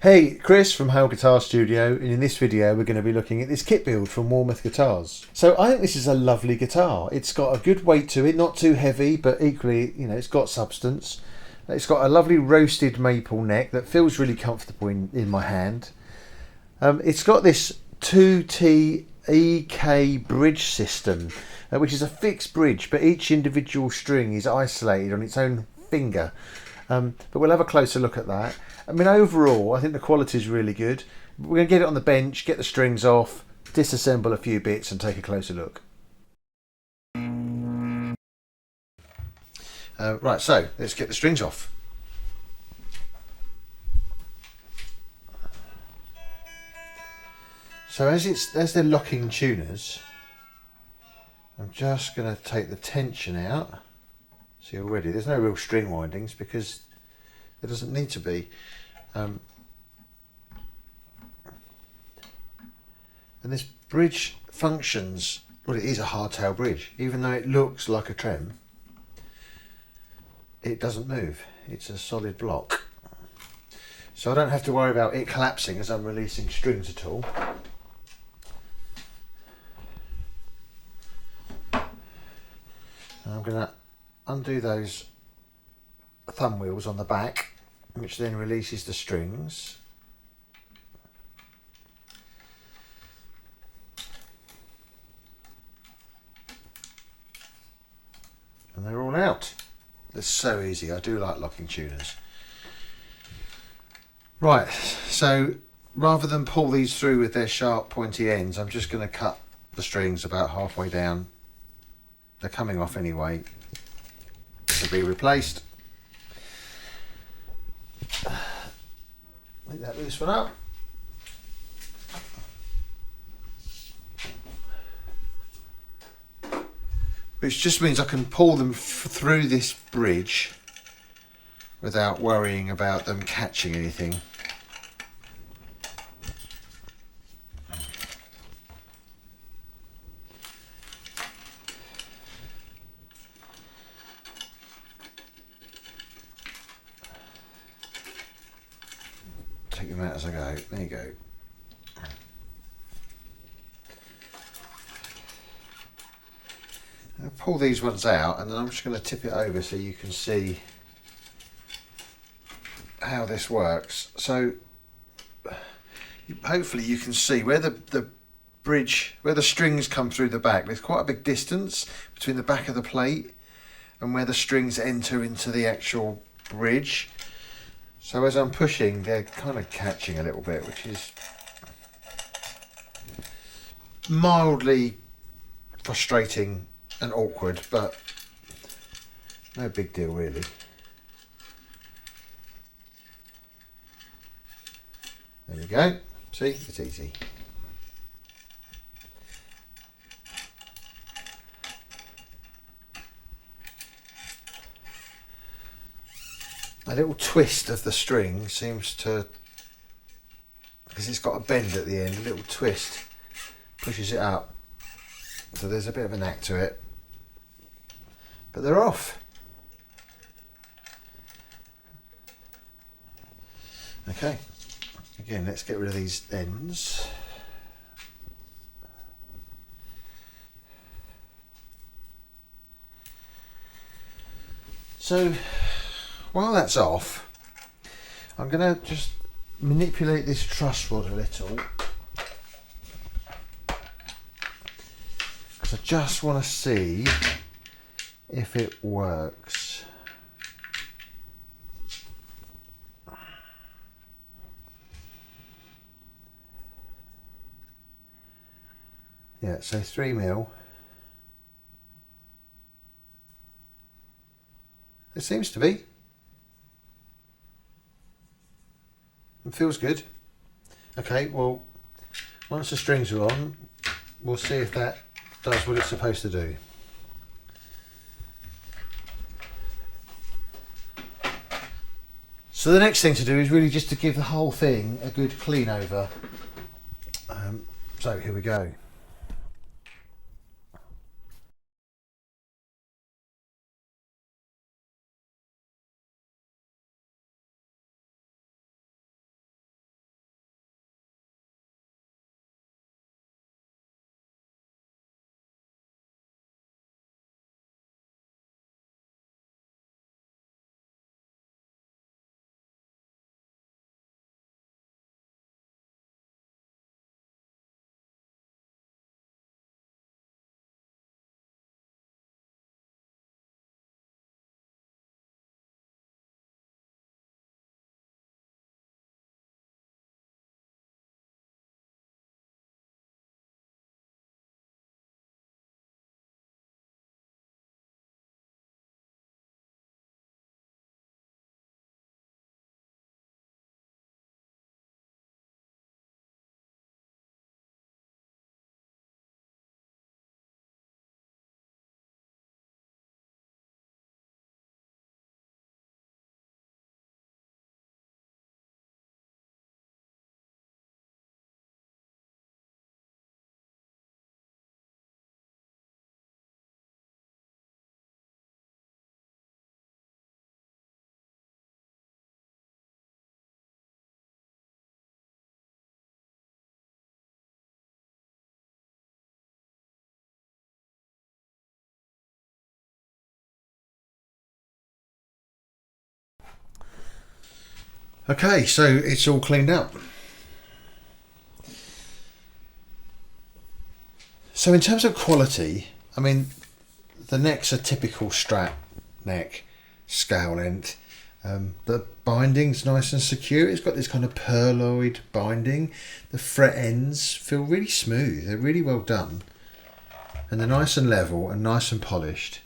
Hey, Chris from haleguitarstudio, and in this video we're going to be looking at this kit build from Warmoth Guitars. So I think this is a lovely guitar. It's got a good weight to it, not too heavy, but equally, you know, it's got substance. It's got a lovely roasted maple neck that feels really comfortable in my hand. It's got this 2T-EK bridge system, which is a fixed bridge, but each individual string is isolated on its own finger. But we'll have a closer look at that. I mean, overall, I think the quality is really good. We're going to get it on the bench, get the strings off, disassemble a few bits and take a closer look. Right, so let's get the strings off. So as they're locking tuners, I'm just going to take the tension out. See, already there's no real string windings because there doesn't need to be. And this bridge functions, well, it is a hardtail bridge. Even though it looks like a trem, it doesn't move. It's a solid block. So I don't have to worry about it collapsing as I'm releasing strings at all. And I'm going to undo those thumb wheels on the back, which then releases the strings. And they're all out. It's so easy. I do like locking tuners. Right, so rather than pull these through with their sharp pointy ends, I'm just going to cut the strings about halfway down. They're coming off anyway to be replaced. Make that loose one up. Which just means I can pull them through this bridge without worrying about them catching anything. Take them out as I go. There you go. I'll pull these ones out and then I'm just going to tip it over so you can see how this works. So hopefully you can see where the bridge, where the strings come through the back. There's quite a big distance between the back of the plate and where the strings enter into the actual bridge. So as I'm pushing, they're kind of catching a little bit, which is mildly frustrating and awkward, but no big deal really. There we go. See, it's easy. A little twist of the string seems to, because it's got a bend at the end, a little twist pushes it up. So there's a bit of a knack to it. But they're off. Okay, again, let's get rid of these ends. So while that's off, I'm going to just manipulate this truss rod a little, because I just want to see if it works. Yeah, so 3mm. It seems to be. It feels good. Okay, well, once the strings are on, we'll see if that does what it's supposed to do. So the next thing to do is really just to give the whole thing a good clean over. So here we go. Okay, so it's all cleaned up. So in terms of quality, I mean, the neck's a typical Strat neck, scale length. The binding's nice and secure. It's got this kind of pearloid binding. The fret ends feel really smooth. They're really well done. And they're nice and level and nice and polished.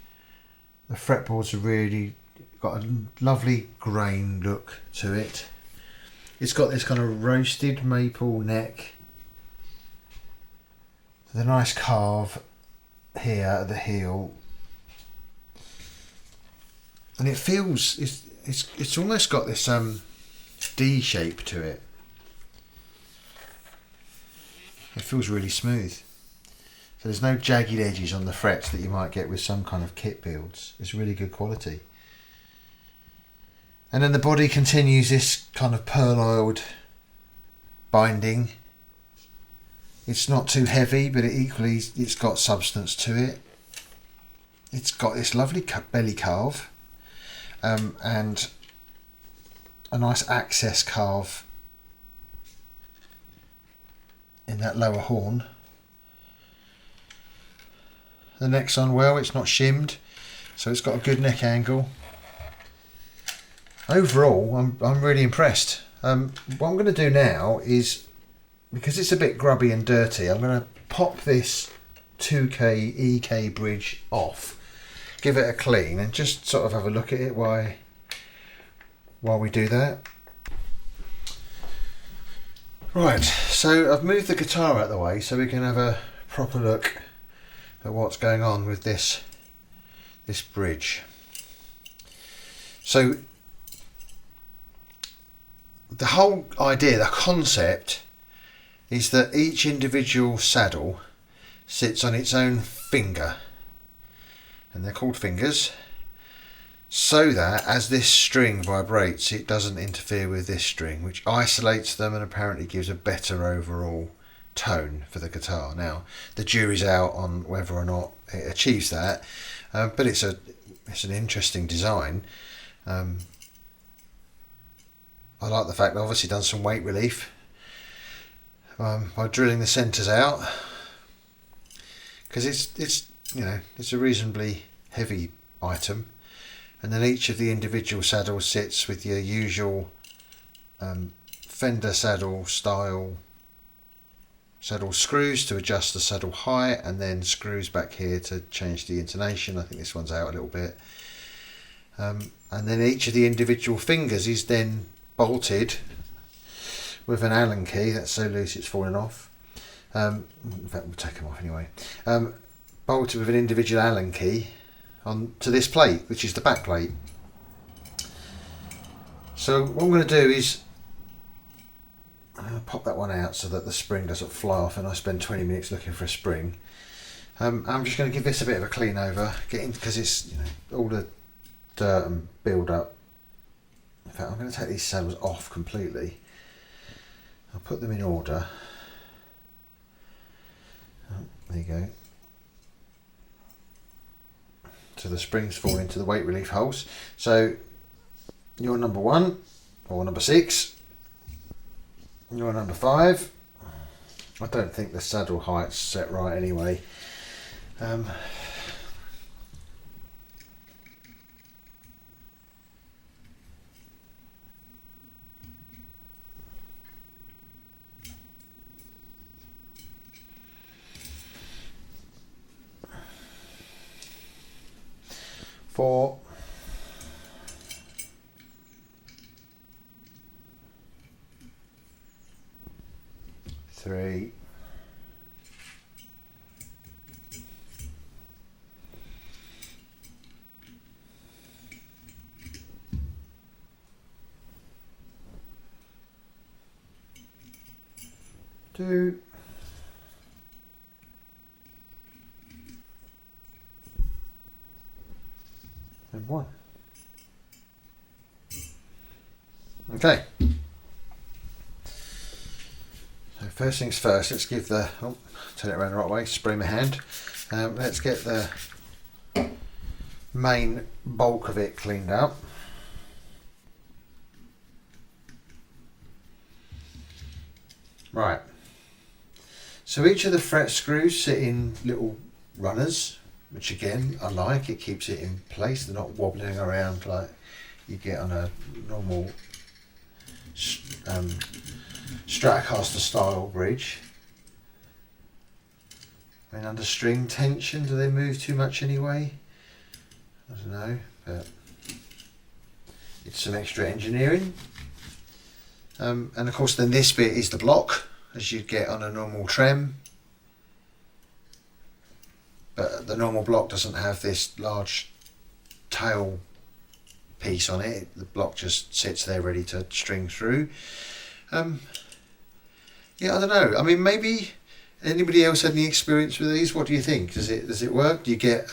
The fretboards are really got a lovely grain look to it. It's got this kind of roasted maple neck. The nice carve here at the heel. And it feels, it's almost got this D shape to it. It feels really smooth. So there's no jagged edges on the frets that you might get with some kind of kit builds. It's really good quality. And then the body continues this kind of pearl-oiled binding. It's not too heavy, but it's got substance to it. It's got this lovely belly carve. And a nice access carve in that lower horn. The neck's on well, it's not shimmed, so it's got a good neck angle. Overall, I'm really impressed. What I'm going to do now is, because it's a bit grubby and dirty, I'm going to pop this 2K-EK bridge off, give it a clean, and just sort of have a look at it while we do that. Right, so I've moved the guitar out of the way so we can have a proper look at what's going on with this bridge. So the whole idea, the concept, is that each individual saddle sits on its own finger, and they're called fingers, so that as this string vibrates it doesn't interfere with this string, which isolates them and apparently gives a better overall tone for the guitar. Now the jury's out on whether or not it achieves that, but it's an interesting design. I like the fact that I've obviously done some weight relief by drilling the centres out, because it's a reasonably heavy item, and then each of the individual saddles sits with your usual Fender saddle style saddle screws to adjust the saddle height, and then screws back here to change the intonation. I think this one's out a little bit, and then each of the individual fingers is then bolted with an Allen key that's so loose it's falling off. In fact, we'll take them off anyway. Bolted with an individual Allen key onto this plate, which is the back plate. So what I'm going to do is pop that one out so that the spring doesn't fly off and I spend 20 minutes looking for a spring. I'm just going to give this a bit of a clean over, because it's all the dirt and build up. In fact, I'm going to take these saddles off completely. I'll put them in order. Oh, there you go. So the springs fall into the weight relief holes. So you're number 1 or number 6. You're number 5. I don't think the saddle height's set right anyway. Four, 3, 2, and 1. Okay. So first things first, let's give the, turn it around the right way, spray my hand. Let's get the main bulk of it cleaned up. Right, so each of the fret screws sit in little runners, which again I like, it keeps it in place, they're not wobbling around like you get on a normal Stratocaster style bridge. I mean, under string tension, do they move too much anyway? I don't know, but it's some extra engineering. And of course then this bit is the block, as you'd get on a normal trem. But the normal block doesn't have this large tail piece on it. The block just sits there ready to string through. Yeah, I don't know. I mean, maybe anybody else had any experience with these? What do you think? Does it work? Do you get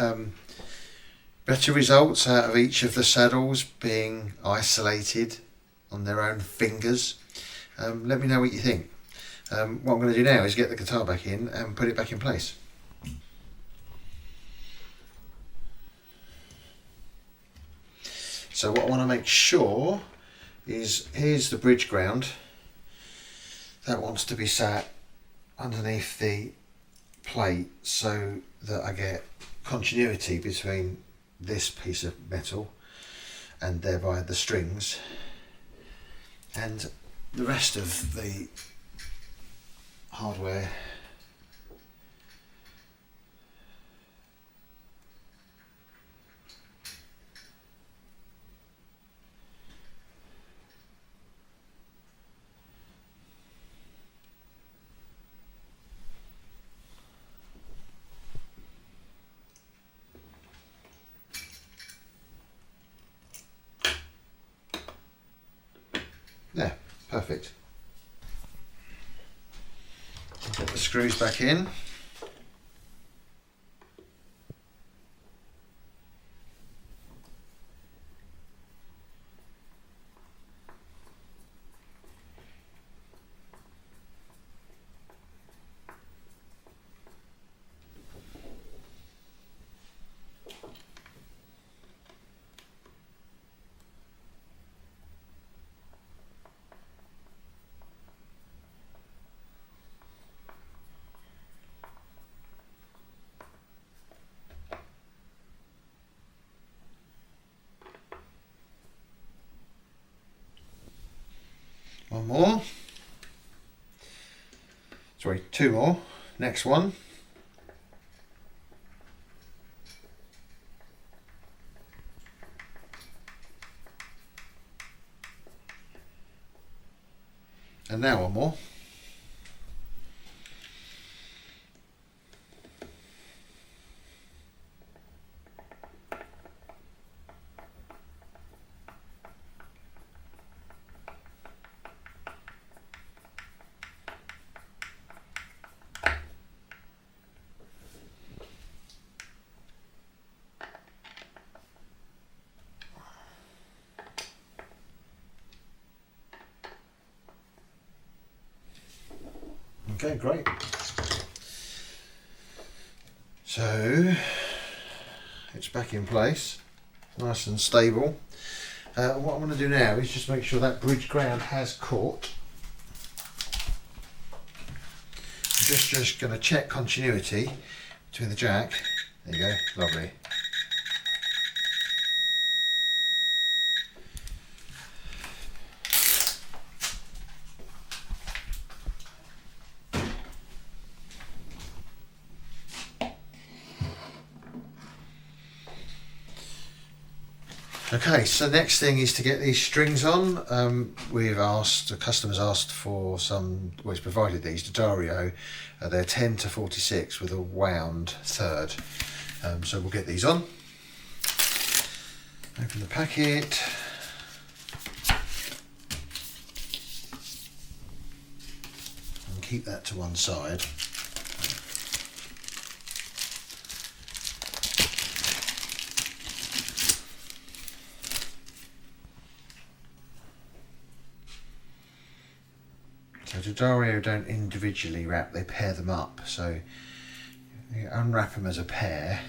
better results out of each of the saddles being isolated on their own fingers? Let me know what you think. What I'm going to do now is get the guitar back in and put it back in place. So what I want to make sure is, here's the bridge ground. That wants to be sat underneath the plate so that I get continuity between this piece of metal and thereby the strings and the rest of the hardware. Yeah, perfect. Get the screws back in. One more. Sorry, two more. Next one. And now one more. Okay, great. So it's back in place, nice and stable. What I'm going to do now is just make sure that bridge ground has caught. I'm just going to check continuity between the jack. There you go, lovely. Okay, so next thing is to get these strings on. The customer's asked for some, well, he's provided these to Dario. They're 10 to 46 with a wound third. So we'll get these on. Open the packet. And keep that to one side. So Dario don't individually wrap, they pair them up. So you unwrap them as a pair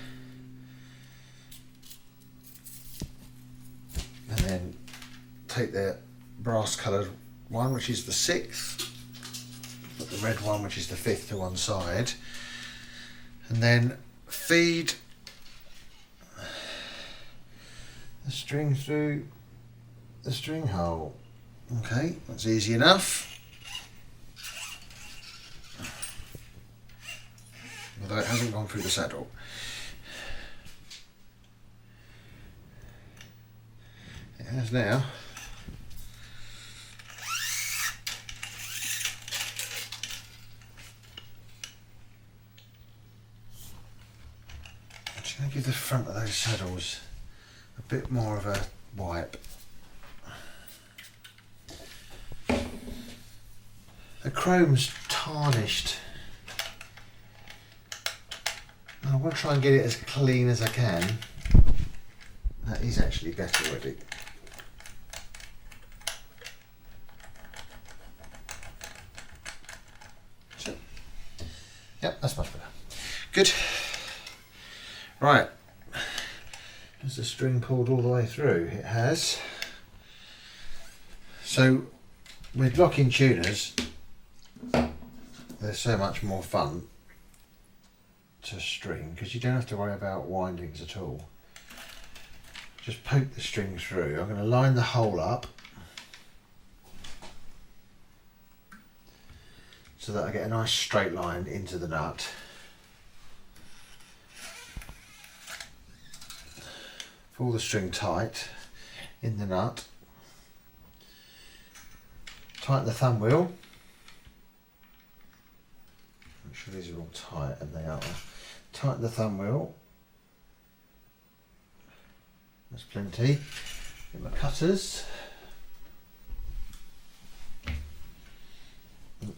and then take the brass coloured one, which is the 6th, Put the red one, which is the 5th, to one side, and then feed the string through the string hole. Okay, that's easy enough. Although it hasn't gone through the saddle. It has now. I'm just going to give the front of those saddles a bit more of a wipe. The chrome's tarnished. I want to try and get it as clean as I can. That is actually better already. So, yep, that's much better. Good. Right. Has the string pulled all the way through? It has. So, with locking tuners, they're so much more fun to string because you don't have to worry about windings at all. Just poke the string through. I'm going to line the hole up so that I get a nice straight line into the nut. Pull the string tight in the nut. Tighten the thumb wheel. Make sure these are all tight, and they are. Tighten the thumb wheel. That's plenty. Get my cutters.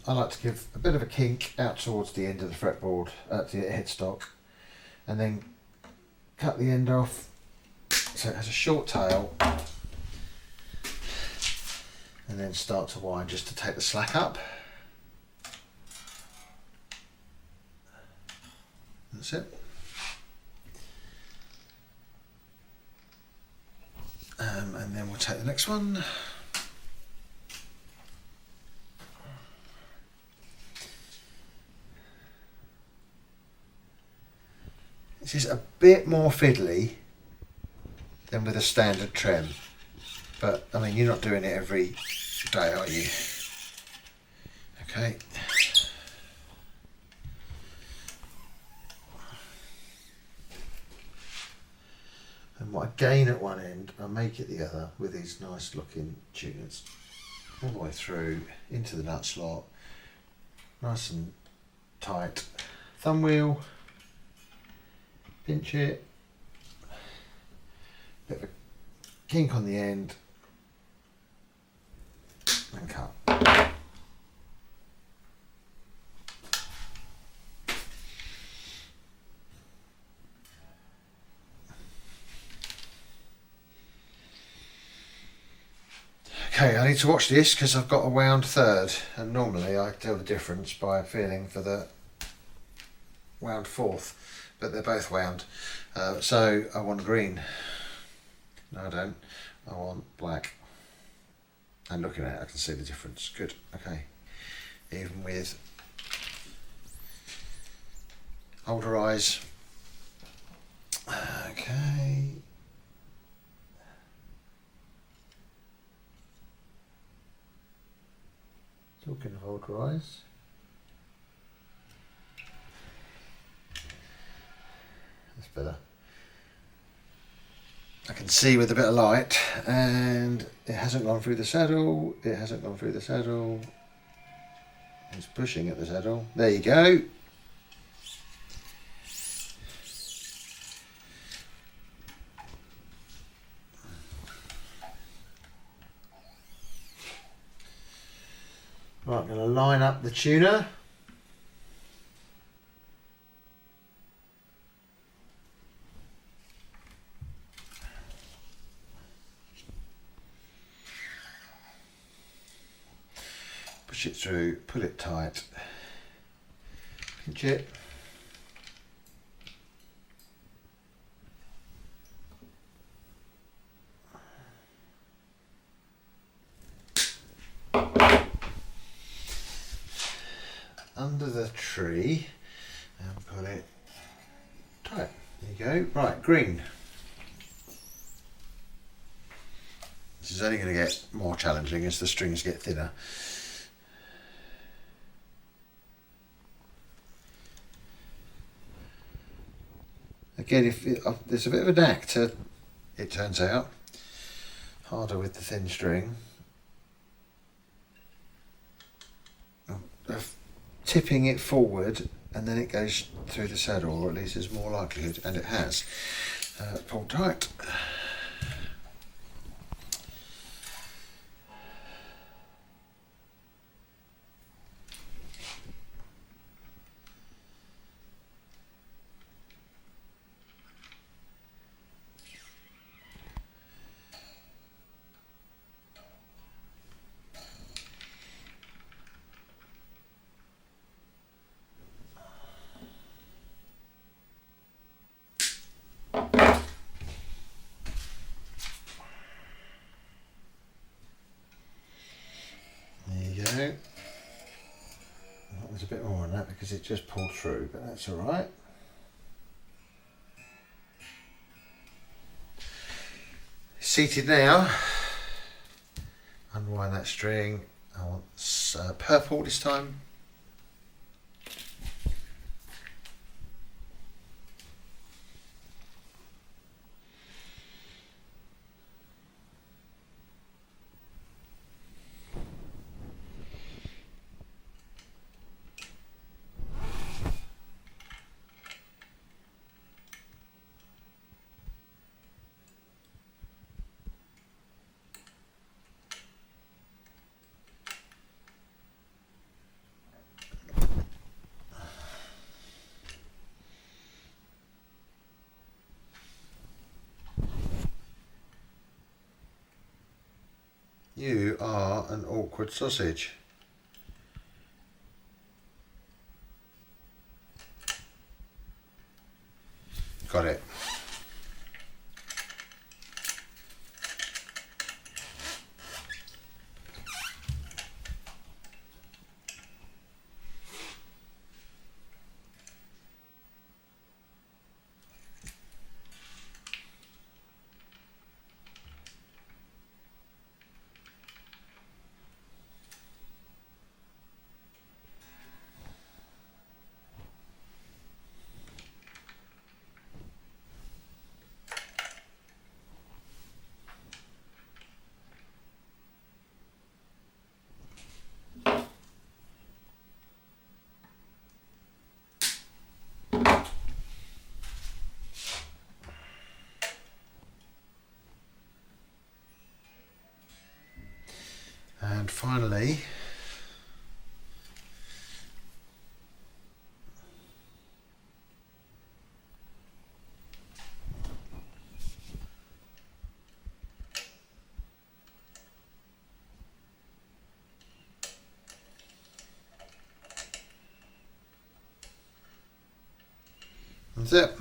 I like to give a bit of a kink out towards the end of the fretboard, to the headstock, and then cut the end off so it has a short tail, and then start to wind just to take the slack up. That's it. And then we'll take the next one. This is a bit more fiddly than with a standard trem, but I mean, you're not doing it every day, are you? Okay. And what I gain at one end, I make it the other with these nice looking tuners. All the way through into the nut slot, nice and tight. Thumb wheel, pinch it, bit of a kink on the end, and cut. Okay, I need to watch this because I've got a wound third, and normally I tell the difference by feeling for the wound fourth, but they're both wound. So I want green. No, I don't. I want black. And looking at it, I can see the difference. Good. Okay. Even with older eyes. Okay. Talking of older eyes. That's better. I can see with a bit of light, and it hasn't gone through the saddle. It hasn't gone through the saddle. It's pushing at the saddle. There you go. Right, I'm going to line up the tuner. Push it through, pull it tight, pinch it. under the tree and pull it tight. There you go. Right, green. This is only going to get more challenging as the strings get thinner. Again, there's a bit of a knack to, it turns out, harder with the thin string. Of tipping it forward and then it goes through the saddle, or at least there's more likelihood, and it has. Pull tight. There's a bit more on that because it just pulled through, but that's all right. Seated now. Unwind that string. I want purple this time. You are an awkward sausage. Got it. And finally, that's it.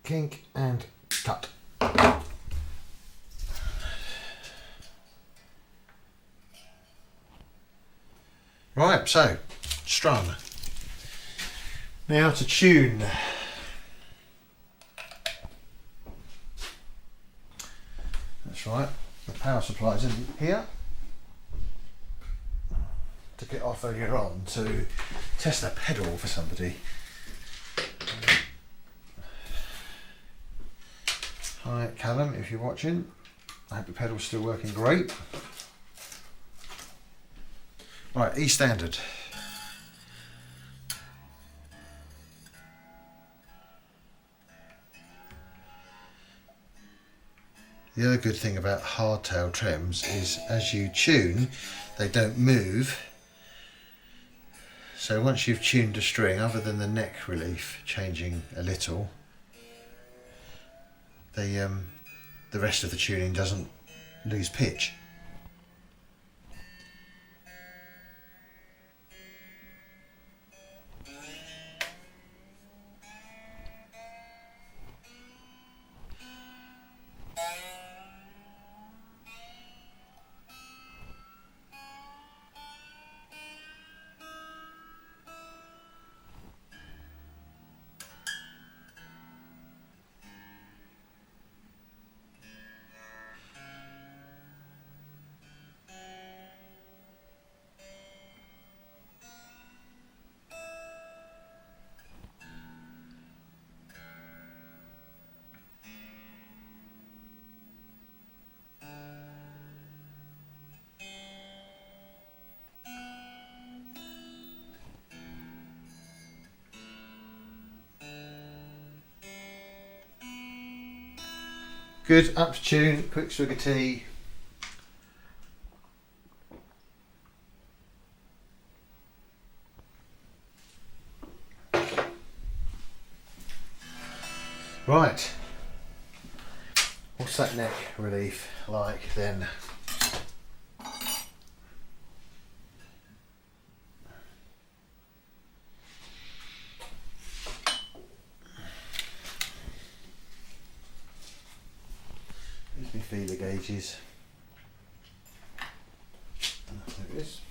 Kink and cut. Right, so strung. Now to tune. That's right, the power supply is in here. Took it off earlier on to test a pedal for somebody. Hi Callum, if you're watching, I hope the pedal's still working great. Right, E standard. The other good thing about hardtail trems is as you tune, they don't move So once you've tuned a string, other than the neck relief changing a little, the rest of the tuning doesn't lose pitch. Good, up to tune, quick swig of tea. Right, what's that neck relief like then? Here's my feeler gauges. There it is.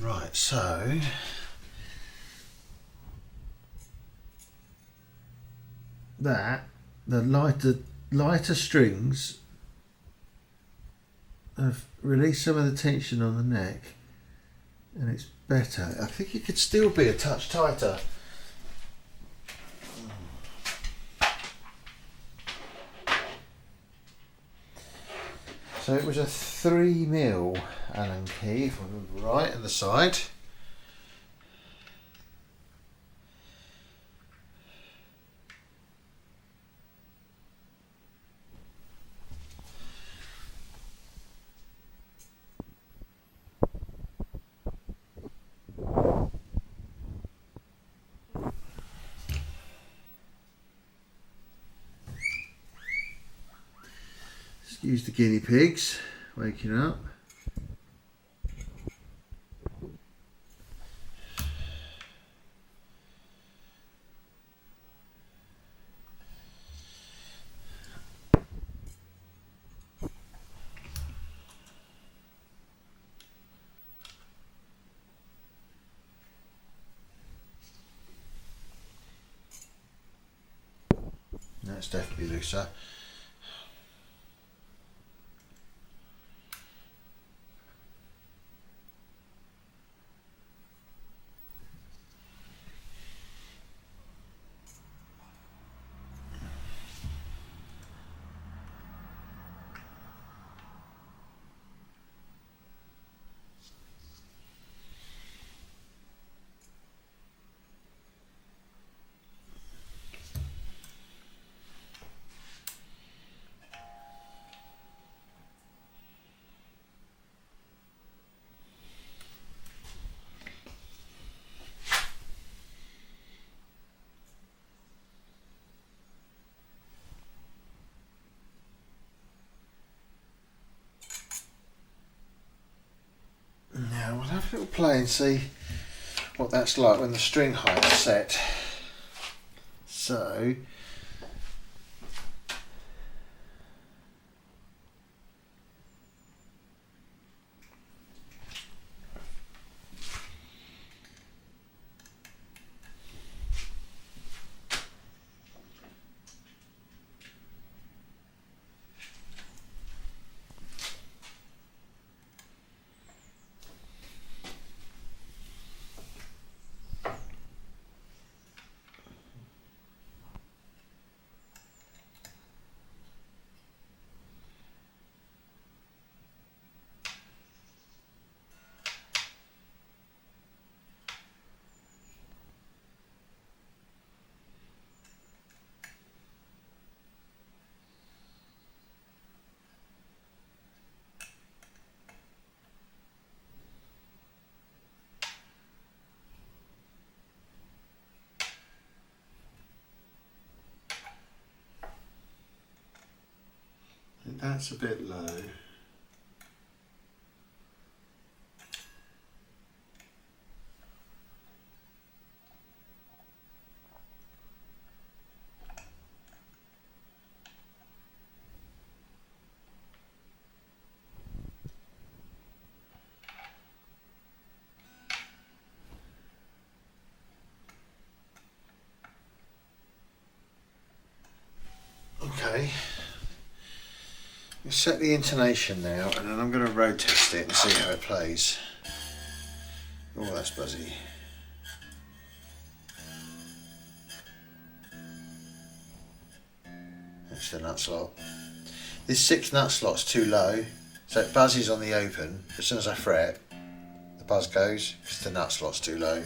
Right, so the lighter strings have released some of the tension on the neck, and it's better. I think it could still be a touch tighter. So it was a 3mm Allen key, if I remember right, at the side. Excuse the guinea pigs waking up. That's definitely looser. Now we'll have a little play and see what that's like when the string height is set. So that's a bit low. Okay, let's set the intonation now, and then I'm going to road test it and see how it plays. Oh, that's buzzy. That's the nut slot. This 6 nut slot's too low, so it buzzes on the open. As soon as I fret, the buzz goes because the nut slot's too low.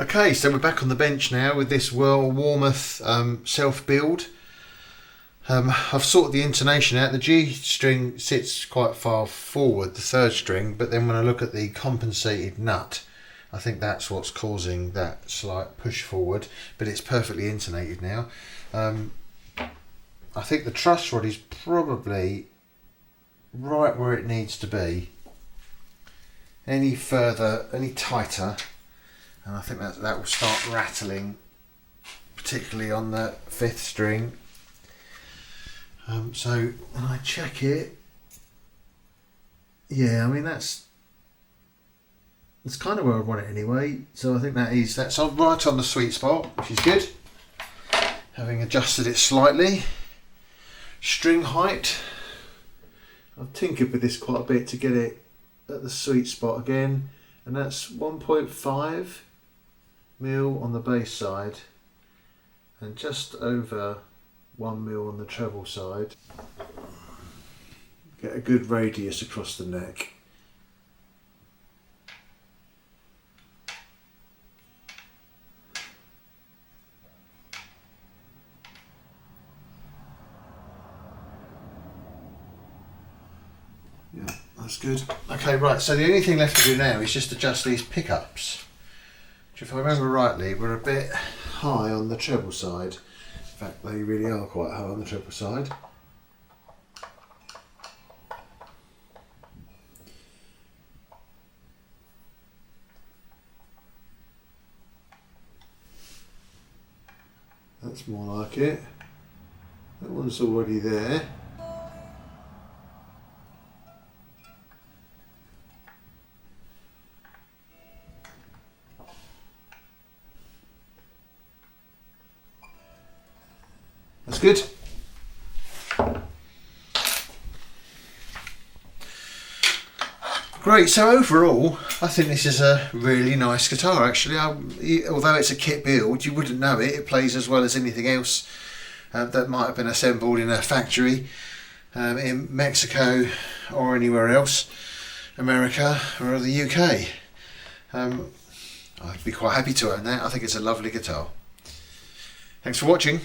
Okay, so we're back on the bench now with this Warmoth self-build. I've sorted the intonation out. The G string sits quite far forward, the 3rd string, but then when I look at the compensated nut, I think that's what's causing that slight push forward, but it's perfectly intonated now. I think the truss rod is probably right where it needs to be. Any further, any tighter, and I think that will start rattling, particularly on the 5th string. So when I check it, yeah, I mean that's kind of where I want it anyway. So I think that's right on the sweet spot, which is good. Having adjusted it slightly. String height, I've tinkered with this quite a bit to get it at the sweet spot again, and that's 1.5 mil on the bass side and just over 1 mil on the treble side. Get a good radius across the neck. Yeah, that's good. Okay, right, so the only thing left to do now is just adjust these pickups, which, if I remember rightly, were a bit high on the treble side. In fact, they really are quite high on the treble side. That's more like it. That one's already there. That's good. Great, so overall I think this is a really nice guitar actually. Although it's a kit build, you wouldn't know it. It plays as well as anything else that might have been assembled in a factory in Mexico or anywhere else, America or the UK. I'd be quite happy to own that. I think it's a lovely guitar. Thanks for watching.